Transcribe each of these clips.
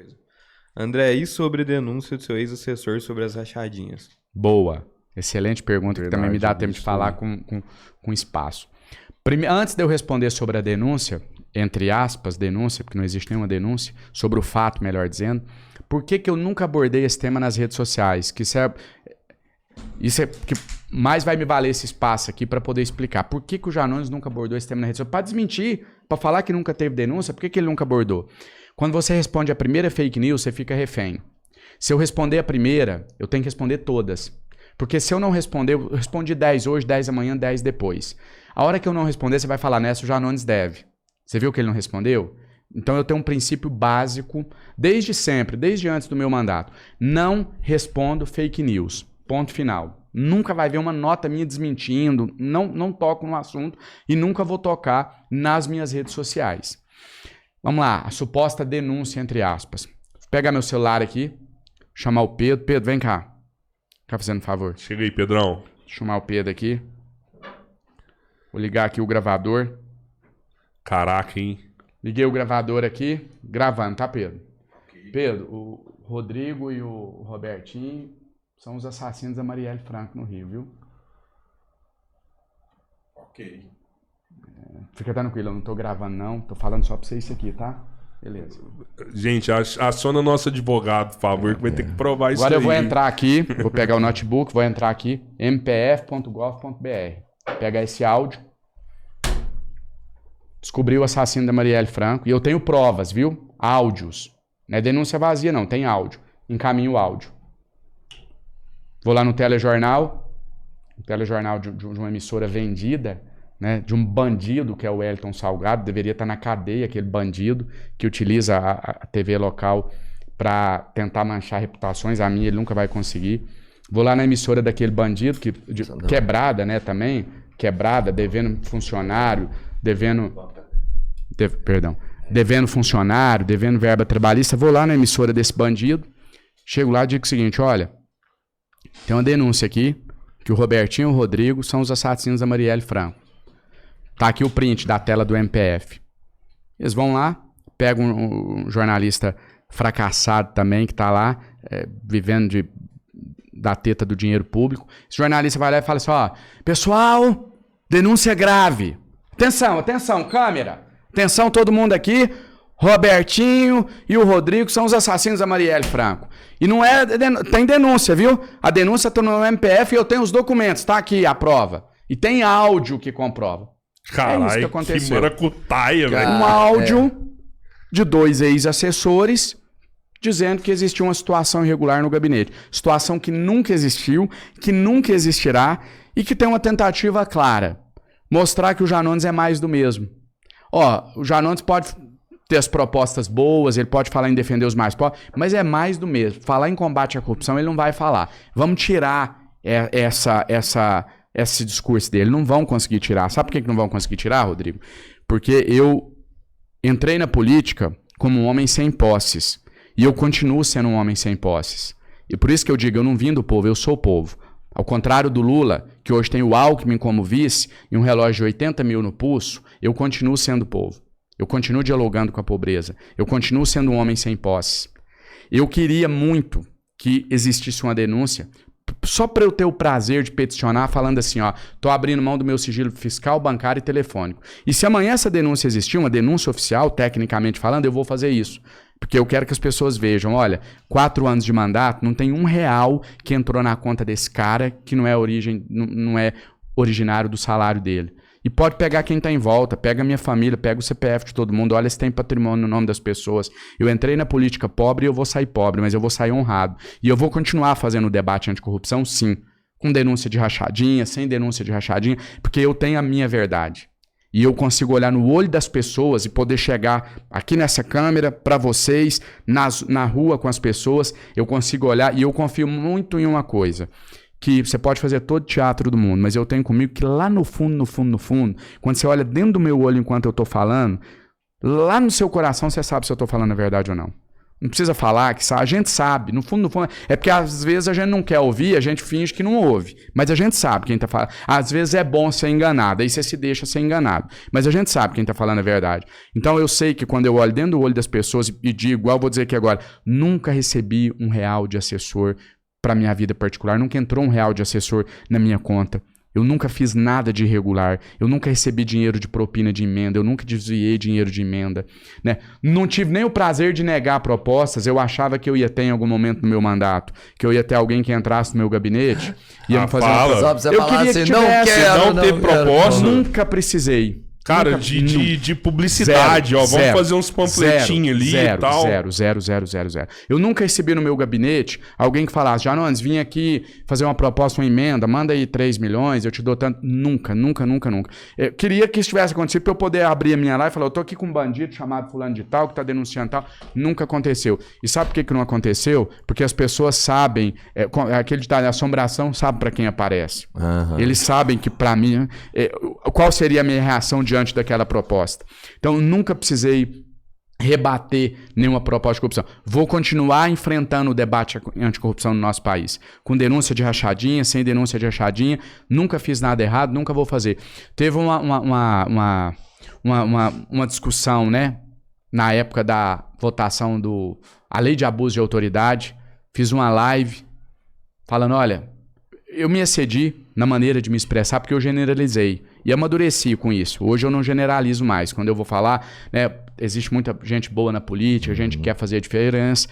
coisa. André, e sobre a denúncia do seu ex-assessor sobre as rachadinhas? Boa. Excelente pergunta, que também me dá tempo de falar com espaço. Antes de eu responder sobre a denúncia, entre aspas, denúncia, porque não existe nenhuma denúncia, sobre o fato, melhor dizendo, por que eu nunca abordei esse tema nas redes sociais? Isso é que mais vai me valer esse espaço aqui para poder explicar. Por que o Janones nunca abordou esse tema na rede social? Para desmentir, para falar que nunca teve denúncia, por que ele nunca abordou? Quando você responde a primeira fake news, você fica refém. Se eu responder a primeira, eu tenho que responder todas. Porque se eu não responder, eu respondi 10 hoje, 10 amanhã, 10 depois. A hora que eu não responder, você vai falar, nessa o Janones deve. Você viu que ele não respondeu? Então eu tenho um princípio básico, desde sempre, desde antes do meu mandato. Não respondo fake news. Ponto final. Nunca vai ver uma nota minha desmentindo, não toco no assunto e nunca vou tocar nas minhas redes sociais. Vamos lá, a suposta denúncia, entre aspas. Vou pegar meu celular aqui, chamar o Pedro. Pedro, vem cá. Tá fazendo um favor? Chega aí, Pedrão. Deixa eu chamar o Pedro aqui. Vou ligar aqui o gravador. Caraca, hein? Liguei o gravador aqui, gravando, tá, Pedro? Okay. Pedro, o Rodrigo e o Robertinho são os assassinos da Marielle Franco no Rio, viu? Ok. Fica tranquilo, eu não tô gravando não, tô falando só pra você isso aqui, tá? Beleza. Gente, aciona nosso advogado, por favor, que vai ter que provar isso aí. Agora eu vou entrar aqui, vou pegar o notebook, vou entrar aqui, mpf.gov.br. Pegar esse áudio. Descobri o assassino da Marielle Franco. E eu tenho provas, viu? Áudios. Não é denúncia vazia, não. Tem áudio. Encaminho o áudio. Vou lá no telejornal. O telejornal de uma emissora vendida, né? De um bandido, que é o Wellington Salgado. Deveria estar na cadeia, aquele bandido que utiliza a TV local para tentar manchar reputações. A minha ele nunca vai conseguir. Vou lá na emissora daquele bandido, quebrada, né? Também. Quebrada, devendo funcionário, devendo funcionário, devendo verba trabalhista. Vou lá na emissora desse bandido, chego lá e digo o seguinte, olha, tem uma denúncia aqui, que o Robertinho e o Rodrigo são os assassinos da Marielle Franco. Tá aqui o print da tela do MPF. Eles vão lá, pegam um jornalista fracassado também, que tá lá, vivendo da teta do dinheiro público. Esse jornalista vai lá e fala assim, ó, pessoal, denúncia grave. Atenção, atenção, câmera. Atenção, todo mundo aqui. Robertinho e o Rodrigo são os assassinos da Marielle Franco. E não é... Tem denúncia, viu? A denúncia está no MPF e eu tenho os documentos. Tá aqui a prova. E tem áudio que comprova. Caralho, isso que aconteceu. Que maracutaia, velho. Um áudio de 2 ex-assessores dizendo que existia uma situação irregular no gabinete. Situação que nunca existiu, que nunca existirá e que tem uma tentativa clara. Mostrar que o Janones é mais do mesmo. Ó, o Janones pode ter as propostas boas, ele pode falar em defender os mais pobres, mas é mais do mesmo. Falar em combate à corrupção ele não vai falar. Vamos tirar esse discurso dele. Não vão conseguir tirar. Sabe por que não vão conseguir tirar, Rodrigo? Porque eu entrei na política como um homem sem posses. E eu continuo sendo um homem sem posses. E por isso que eu digo, eu não vim do povo, eu sou o povo. Ao contrário do Lula, que hoje tem o Alckmin como vice e um relógio de 80 mil no pulso, eu continuo sendo povo. Eu continuo dialogando com a pobreza. Eu continuo sendo um homem sem posse. Eu queria muito que existisse uma denúncia, só para eu ter o prazer de peticionar, falando assim, ó, tô abrindo mão do meu sigilo fiscal, bancário e telefônico. E se amanhã essa denúncia existir, uma denúncia oficial, tecnicamente falando, eu vou fazer isso. Porque eu quero que as pessoas vejam, olha, 4 anos de mandato, não tem R$1 que entrou na conta desse cara que não é originário do salário dele. E pode pegar quem está em volta, pega a minha família, pega o CPF de todo mundo, olha se tem patrimônio no nome das pessoas. Eu entrei na política pobre e eu vou sair pobre, mas eu vou sair honrado. E eu vou continuar fazendo o debate anticorrupção, sim. Com denúncia de rachadinha, sem denúncia de rachadinha, porque eu tenho a minha verdade. E eu consigo olhar no olho das pessoas e poder chegar aqui nessa câmera, para vocês, na rua com as pessoas. Eu consigo olhar e eu confio muito em uma coisa. Que você pode fazer todo o teatro do mundo, mas eu tenho comigo que lá no fundo, quando você olha dentro do meu olho enquanto eu estou falando, lá no seu coração você sabe se eu estou falando a verdade ou não. Não precisa falar, que a gente sabe. No fundo, é porque às vezes a gente não quer ouvir, a gente finge que não ouve. Mas a gente sabe quem tá falando. Às vezes é bom ser enganado, aí você se deixa ser enganado. Mas a gente sabe quem tá falando a verdade. Então eu sei que quando eu olho dentro do olho das pessoas e digo, igual vou dizer aqui agora, nunca recebi R$1 de assessor para minha vida particular, nunca entrou R$1 de assessor na minha conta. Eu nunca fiz nada de irregular, eu nunca recebi dinheiro de propina de emenda, eu nunca desviei dinheiro de emenda, né? Não tive nem o prazer de negar propostas, eu achava que eu ia ter em algum momento no meu mandato, que eu ia ter alguém que entrasse no meu gabinete, ia me fazer eu queria assim, que tivesse, não ter proposta. Nunca precisei. Cara, de publicidade, ó. Vamos fazer uns panfletinhos ali e tal. Zero. Eu nunca recebi no meu gabinete alguém que falasse, Janones, vim aqui fazer uma proposta, uma emenda, manda aí 3 milhões, eu te dou tanto. Nunca. Eu queria que isso tivesse acontecido pra eu poder abrir a minha live e falar, eu tô aqui com um bandido chamado fulano de tal, que tá denunciando tal. Nunca aconteceu. E sabe por que não aconteceu? Porque as pessoas sabem, aquele ditado, assombração sabe pra quem aparece. Uhum. Eles sabem que pra mim, qual seria a minha reação diante daquela proposta. Então, nunca precisei rebater nenhuma proposta de corrupção. Vou continuar enfrentando o debate anticorrupção no nosso país. Com denúncia de rachadinha, sem denúncia de rachadinha. Nunca fiz nada errado, nunca vou fazer. Teve uma discussão, né? Na época da votação a lei de abuso de autoridade. Fiz uma live falando, olha, eu me excedi na maneira de me expressar porque eu generalizei. E amadureci com isso. Hoje eu não generalizo mais. Quando eu vou falar, né, existe muita gente boa na política, gente que quer fazer a diferença.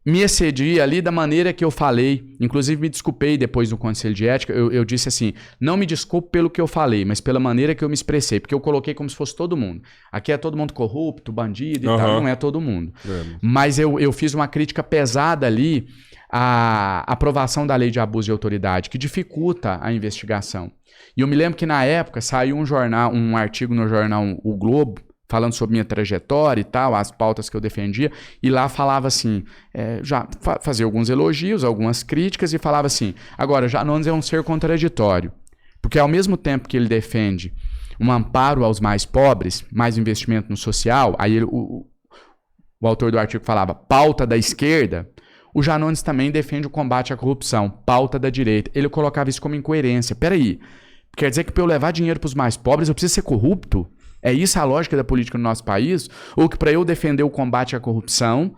Me excedi ali da maneira que eu falei. Inclusive me desculpei depois do Conselho de Ética. Eu disse assim, não me desculpe pelo que eu falei, mas pela maneira que eu me expressei. Porque eu coloquei como se fosse todo mundo. Aqui é todo mundo corrupto, bandido e tal. Não é todo mundo. Mas eu fiz uma crítica pesada ali à aprovação da lei de abuso de autoridade, que dificulta a investigação. E eu me lembro que na época saiu um artigo no jornal O Globo, falando sobre minha trajetória e tal, as pautas que eu defendia, e lá falava assim, fazia alguns elogios, algumas críticas, e falava assim, agora, Janones é um ser contraditório, porque ao mesmo tempo que ele defende um amparo aos mais pobres, mais investimento no social, aí o autor do artigo falava, pauta da esquerda, o Janones também defende o combate à corrupção, pauta da direita. Ele colocava isso como incoerência. Peraí, quer dizer que para eu levar dinheiro para os mais pobres eu preciso ser corrupto? É isso a lógica da política no nosso país? Ou que para eu defender o combate à corrupção,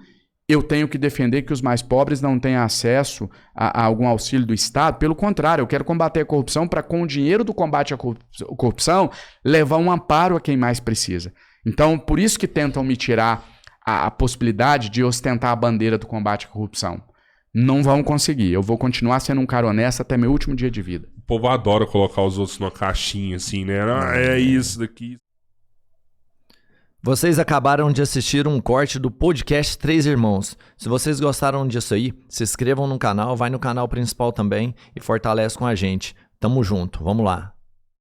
eu tenho que defender que os mais pobres não tenham acesso a algum auxílio do Estado? Pelo contrário, eu quero combater a corrupção para, com o dinheiro do combate à corrupção, levar um amparo a quem mais precisa. Então, por isso que tentam me tirar a possibilidade de ostentar a bandeira do combate à corrupção. Não vão conseguir. Eu vou continuar sendo um cara honesto até meu último dia de vida. O povo adora colocar os outros numa caixinha, assim, né? É isso daqui. Vocês acabaram de assistir um corte do podcast Três Irmãos. Se vocês gostaram disso aí, se inscrevam no canal, vai no canal principal também e fortalece com a gente. Tamo junto, vamos lá.